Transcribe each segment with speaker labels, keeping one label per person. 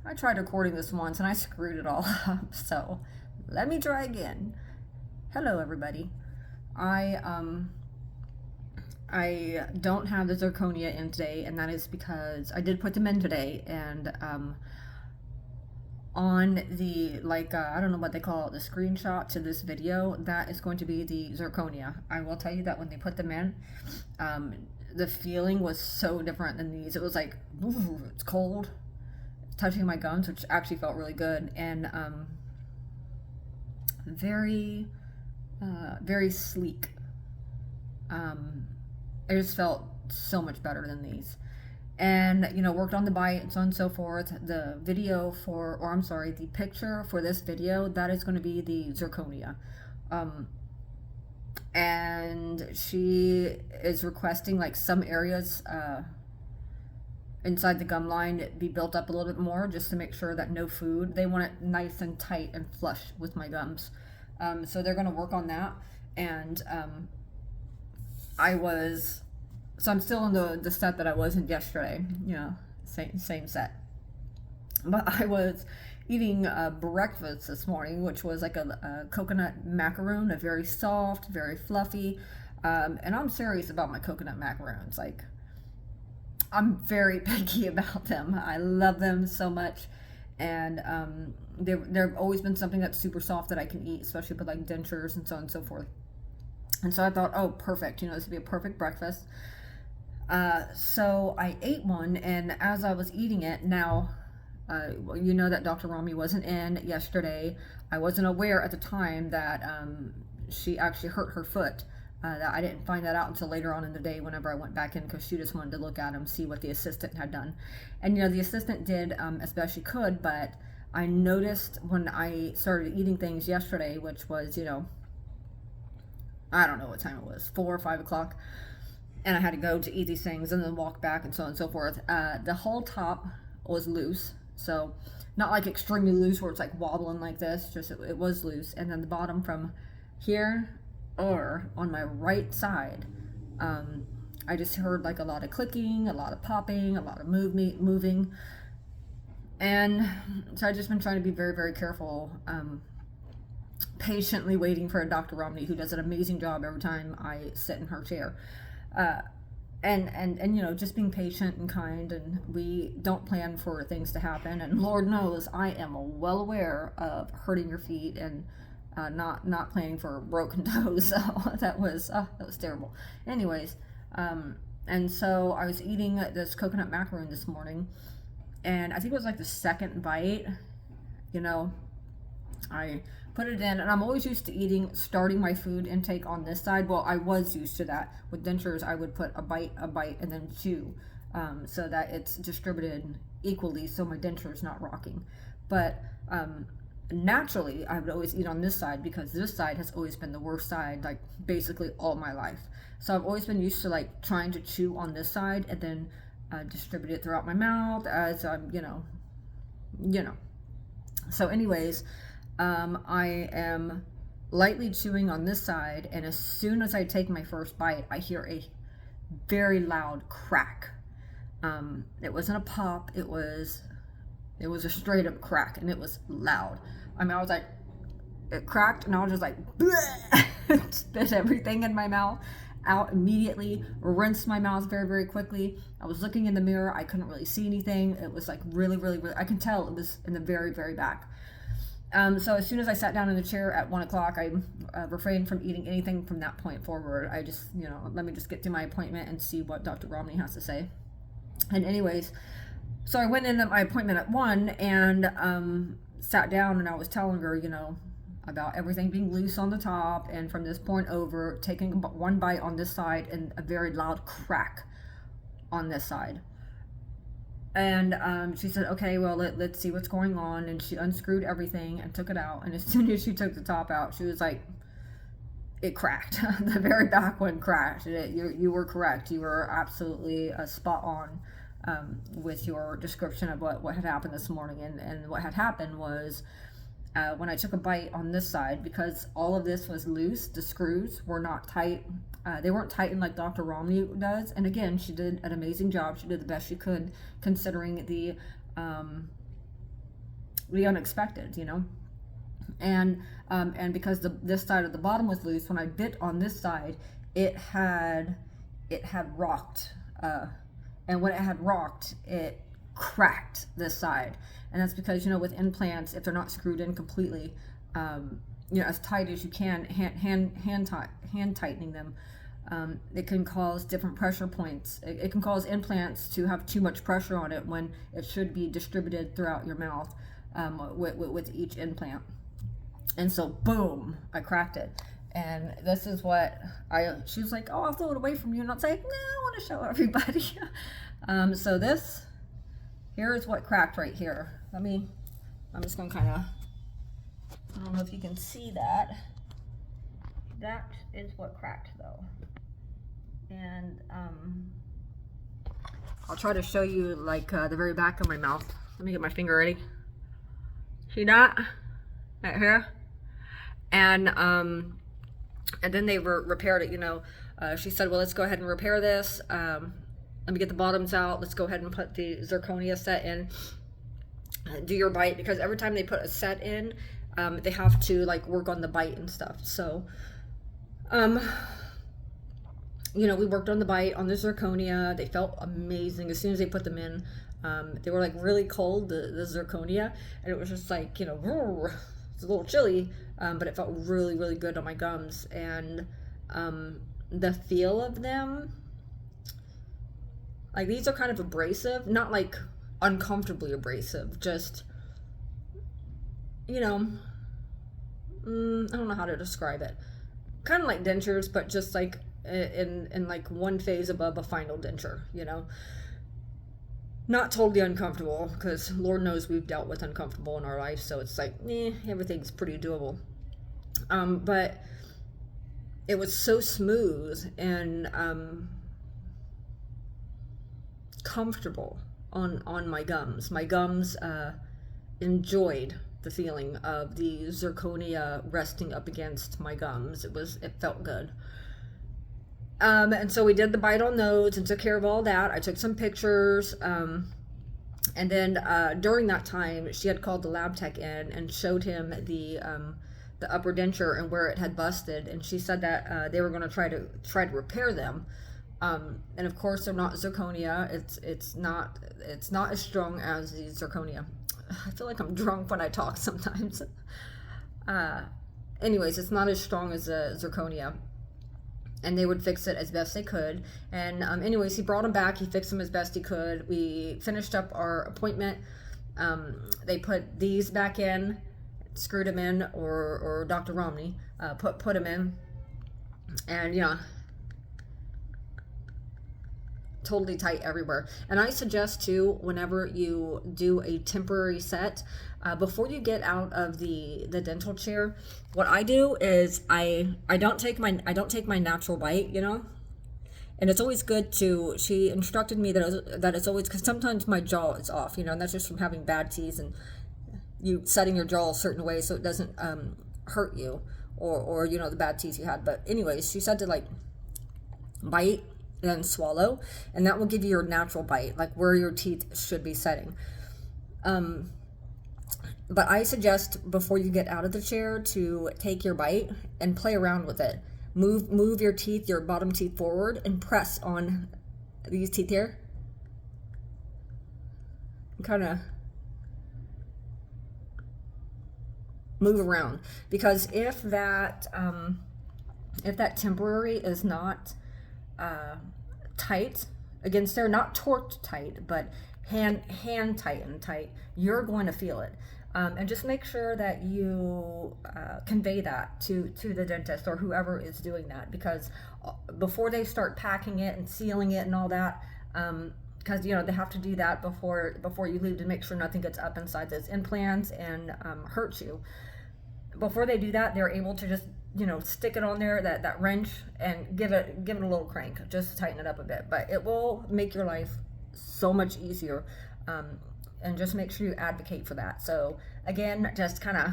Speaker 1: I tried recording this once and I screwed it all up, so let me try again. Hello, everybody. I um I don't have the zirconia in today, and that is because I did put them in today, and on the I don't know what they call it, the screenshot to this video, that is going to be the zirconia. I will tell you that when they put them in, um, the feeling was so different than these. It was like, ooh, it's cold, touching my gums, which actually felt really good, and very, very sleek. I just felt so much better than these. And worked on the bite and so on and so forth. The video for, or I'm sorry, the picture for this video, that is going to be the zirconia. Um, and she is requesting like some areas inside the gum line be built up a little bit more, just to make sure that no food. They want it nice and tight and flush with my gums. So they're going to work on that. And I was, so I'm still in the set that I wasn't yesterday, same set. But I was eating breakfast this morning, which was like a coconut macaroon, a very soft, very fluffy. And I'm serious about my coconut macaroons. Like, I'm very picky about them. I love them so much. And they've always been something that's super soft that I can eat, especially with like dentures and so on and so forth. And so I thought, oh, perfect. This would be a perfect breakfast. So I ate one, and as I was eating it, now, that Dr. Rami wasn't in yesterday. I wasn't aware at the time that she actually hurt her foot. That I didn't find that out until later on in the day whenever I went back in, because she just wanted to look at him, see what the assistant had done. And, the assistant did as best she could, but I noticed when I started eating things yesterday, which was, I don't know what time it was, 4 or 5 o'clock, and I had to go to eat these things and then walk back and so on and so forth. The whole top was loose, so not like extremely loose where it's like wobbling like this, just it was loose. And then the bottom from here, or on my right side, I just heard like a lot of clicking, a lot of popping, a lot of moving. And so I've just been trying to be very, very careful, patiently waiting for Dr. Romney, who does an amazing job every time I sit in her chair. And just being patient and kind, and we don't plan for things to happen. And Lord knows I am well aware of hurting your feet and not planning for broken toes. So that was terrible. Anyways, and so I was eating this coconut macaroon this morning, and I think it was like the second bite. I put it in, and I'm always used to starting my food intake on this side. Well, I was used to that. With dentures, I would put a bite, and then chew, so that it's distributed equally, so my denture is not rocking. But naturally, I would always eat on this side, because this side has always been the worst side, like basically all my life. So I've always been used to like trying to chew on this side and then distribute it throughout my mouth as I'm, So anyways, I am lightly chewing on this side, and as soon as I take my first bite, I hear a very loud crack. It wasn't a pop, it was a straight up crack, and it was loud. I mean, I was like, it cracked, and I was just like, spit everything in my mouth out immediately, rinsed my mouth very, very quickly. I was looking in the mirror, I couldn't really see anything. It was like really, really, really, I can tell it was in the very, very back. So as soon as I sat down in the chair at 1 o'clock, I refrained from eating anything from that point forward. I just, let me just get to my appointment and see what Dr. Romney has to say. And anyways, so I went in at my appointment at 1 and sat down, and I was telling her, about everything being loose on the top, and from this point over, taking one bite on this side and a very loud crack on this side. And she said, okay, well, let's see what's going on. And she unscrewed everything and took it out. And as soon as she took the top out, she was like, it cracked. The very back one cracked. You were correct. You were absolutely spot on with your description of what had happened this morning. And what had happened was, when I took a bite on this side, because all of this was loose, the screws were not tight. They weren't tightened like Dr. Romney does. And again, she did an amazing job. She did the best she could, considering the the unexpected, you know. And because this side of the bottom was loose, when I bit on this side, it had rocked, and when it had rocked, it cracked this side. And that's because, you know, with implants, if they're not screwed in completely, you know, as tight as you can, hand tightening them, it can cause different pressure points. It can cause implants to have too much pressure on it when it should be distributed throughout your mouth, with each implant. And so, boom, I cracked it. And this is what she was like, oh, I'll throw it away from you. And I was like, no, I want to show everybody. So this, here is what cracked right here. I'm just going to kind of, I don't know if you can see that. That is what cracked though. And I'll try to show you like the very back of my mouth. Let me get my finger ready. See that? Right here. And then they repaired it, you know. She said, well, let's go ahead and repair this. Let me get the bottoms out. Let's go ahead and put the zirconia set in. Do your bite, because every time they put a set in, they have to like work on the bite and stuff. So, you know, we worked on the bite, on the zirconia. They felt amazing as soon as they put them in. They were like really cold, the zirconia, and it was just like, you know, it's a little chilly, but it felt really, really good on my gums. And the feel of them, like, these are kind of abrasive, not like uncomfortably abrasive, just, you know, I don't know how to describe it. Kind of like dentures, but just like in like one phase above a final denture, you know. Not totally uncomfortable, because Lord knows we've dealt with uncomfortable in our life, so it's like, everything's pretty doable. But it was so smooth and comfortable on my gums. My gums enjoyed the feeling of the zirconia resting up against my gums. It felt good. And so we did the bite on those and took care of all that. I took some pictures. And then during that time, she had called the lab tech in and showed him the upper denture and where it had busted. And she said that they were going to try to repair them. And of course, they're not zirconia. It's not as strong as the zirconia. I feel like I'm drunk when I talk sometimes. Anyways, it's not as strong as the zirconia. And they would fix it as best they could. And anyways, he brought him back. He fixed them as best he could. We finished up our appointment. They put these back in, screwed them in, or Dr. Romney put them in. And yeah, totally tight everywhere. And I suggest too, whenever you do a temporary set, before you get out of the dental chair, what I do is I don't take my natural bite, you know. And it's always good to, she instructed me that it's always, because sometimes my jaw is off, you know, and that's just from having bad teeth and you setting your jaw a certain way so it doesn't hurt you, or you know, the bad teeth you had. But anyways, she said to like bite and then swallow, and that will give you your natural bite, like where your teeth should be setting. But I suggest before you get out of the chair to take your bite and play around with it. Move your teeth, your bottom teeth forward, and press on these teeth here. Kind of move around, because if that temporary is not tight against there, not torqued tight, but hand tight, you're going to feel it. And just make sure that you convey that to the dentist or whoever is doing that, because before they start packing it and sealing it and all that, because you know they have to do that before you leave to make sure nothing gets up inside those implants and hurts you. Before they do that, they're able to just, you know, stick it on there, that wrench, and give it a little crank just to tighten it up a bit. But it will make your life so much easier. And just make sure you advocate for that. So again, just kind of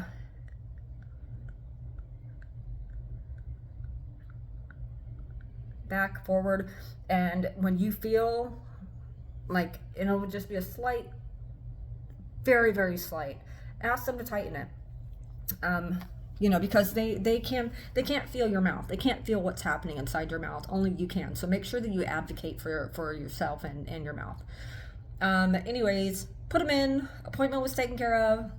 Speaker 1: back, forward, and when you feel like, it'll just be a slight, very, very slight, ask them to tighten it. You know, because they can't feel your mouth. They can't feel what's happening inside your mouth. Only you can. So make sure that you advocate for yourself and your mouth. Anyways, put them in. Appointment was taken care of.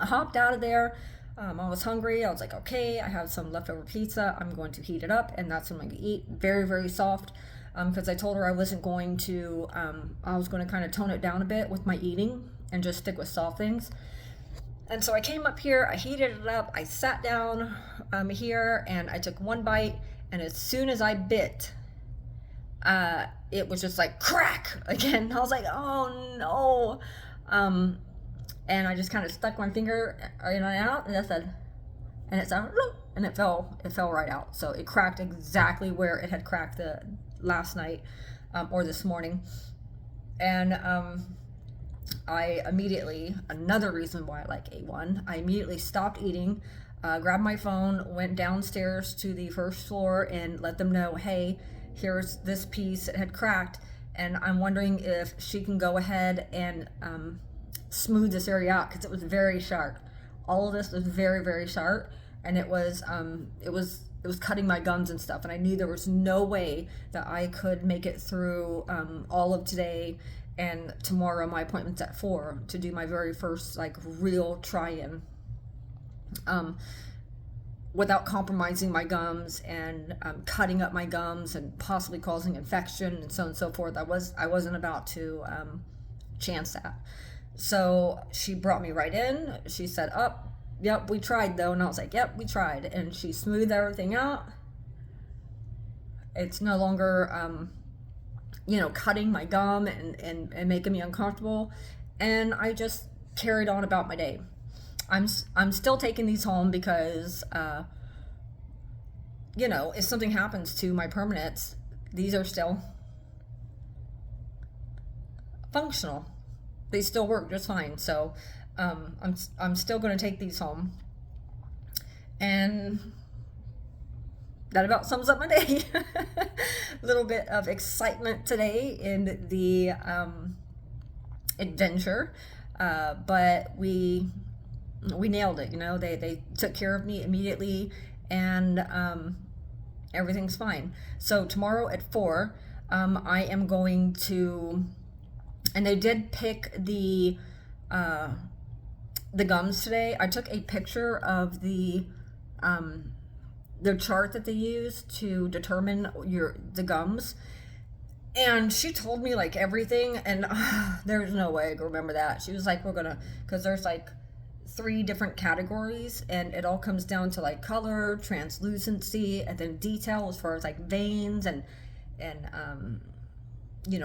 Speaker 1: I hopped out of there. I was hungry. I was like, okay, I have some leftover pizza. I'm going to heat it up, and that's what I'm going to eat. Very, very soft. Because I told her I wasn't going to, I was going to kind of tone it down a bit with my eating and just stick with soft things. And so I came up here, I heated it up, I sat down here, and I took one bite, and as soon as I bit, it was just like crack again. I was like, oh no. And I just kind of stuck my finger in and out, and I said, and it sounded, and it fell right out. So it cracked exactly where it had cracked the last night, or this morning. And I immediately, another reason why I like A1, I immediately stopped eating, grabbed my phone, went downstairs to the first floor and let them know, hey, here's this piece that had cracked, and I'm wondering if she can go ahead and smooth this area out, because it was very sharp. All of this was very, very sharp, and it was cutting my gums and stuff, and I knew there was no way that I could make it through all of today and tomorrow. My appointment's at 4 to do my very first like real try-in, without compromising my gums and cutting up my gums and possibly causing infection and so on and so forth. I wasn't about to chance that. So she brought me right in. She said, yep, we tried though. And I was like, yep, we tried. And she smoothed everything out. It's no longer, cutting my gum and making me uncomfortable. And I just carried on about my day. I'm still taking these home because, if something happens to my permanents, these are still functional. They still work just fine. So I'm still going to take these home. And that about sums up my day. A little bit of excitement today in the adventure. But we nailed it. They took care of me immediately, and everything's fine. So tomorrow at 4, I am going to, and they did pick the gums today. I took a picture of the chart that they use to determine the gums, and she told me like everything, and there's no way I can remember that. She was like, because there's like 3 different categories, and it all comes down to like color, translucency, and then detail as far as like veins and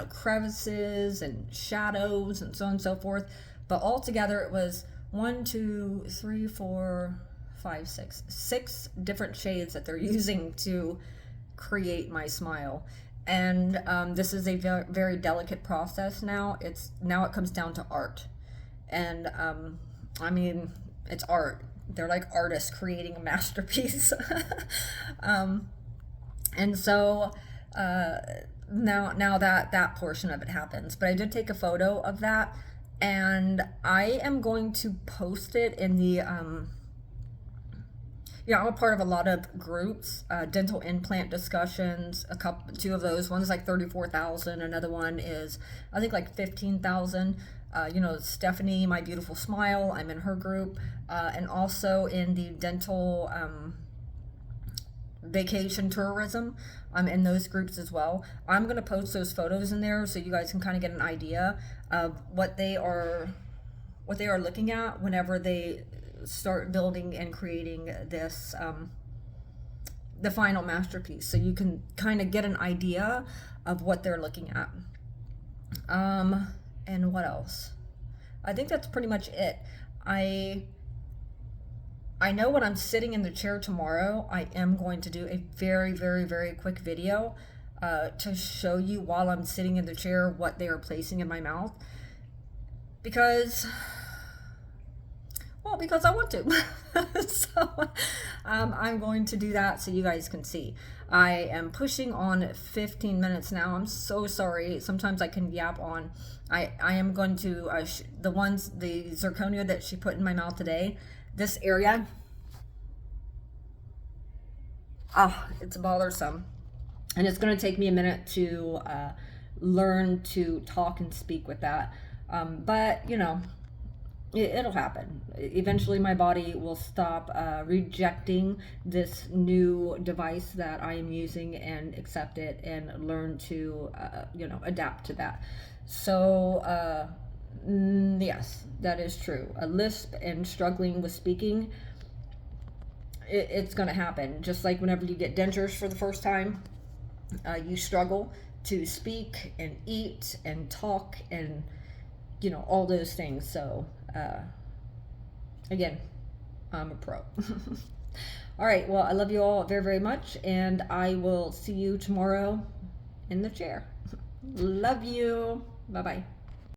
Speaker 1: crevices and shadows and so on and so forth. But altogether it was 1, 2, 3, 4, 5, 6 different shades that they're using to create my smile. And this is a very, very delicate process now. It comes down to art. And it's art. They're like artists creating a masterpiece. And so now that portion of it happens. But I did take a photo of that, and I am going to post it in the I'm a part of a lot of groups, dental implant discussions, 2 of those. One's like 34,000. Another one is, I think, like 15,000. Stephanie, My Beautiful Smile, I'm in her group, and also in the dental vacation tourism, I'm in those groups as well. I'm going to post those photos in there so you guys can kind of get an idea of what they are looking at whenever they start building and creating this the final masterpiece, so you can kind of get an idea of what they're looking at. And what else? I think that's pretty much it. I know when I'm sitting in the chair tomorrow, I am going to do a very, very, very quick video to show you while I'm sitting in the chair what they are placing in my mouth. Because because I want to. So I'm going to do that so you guys can see. I am pushing on 15 minutes now. I'm so sorry. Sometimes I can yap on. I am going to, the zirconia that she put in my mouth today, this area, it's bothersome. And it's going to take me a minute to learn to talk and speak with that. But, you know, it'll happen. Eventually my body will stop rejecting this new device that I am using and accept it and learn to, you know, adapt to that. So, yes, that is true. A lisp and struggling with speaking, it's going to happen. Just like whenever you get dentures for the first time, you struggle to speak and eat and talk and, you know, all those things. So, again, I'm a pro. All right. Well, I love you all very, very much. And I will see you tomorrow in the chair. Love you. Bye-bye.